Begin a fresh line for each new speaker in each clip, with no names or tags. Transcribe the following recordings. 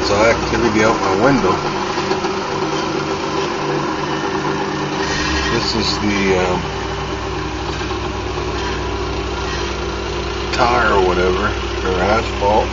saw activity out my window. This is the tar or whatever, or asphalt.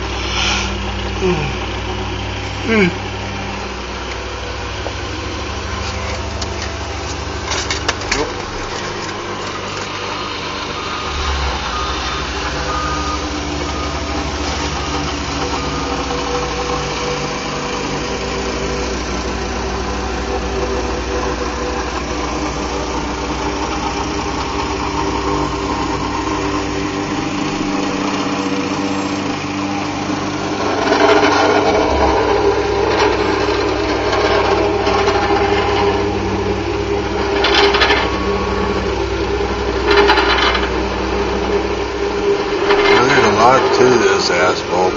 To this asphalt.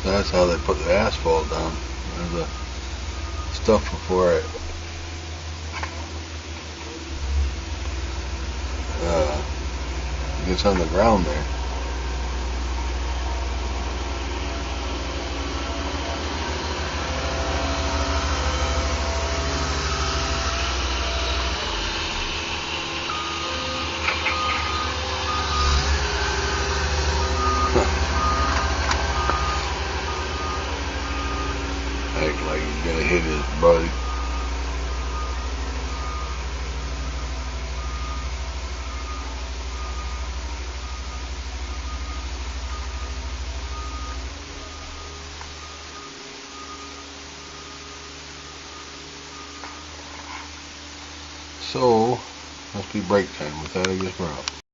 That's how they put the asphalt down. There's the stuff before it gets on the ground there. Act like he's gonna hit his buddy. So, must be break time. With that, I guess we're out.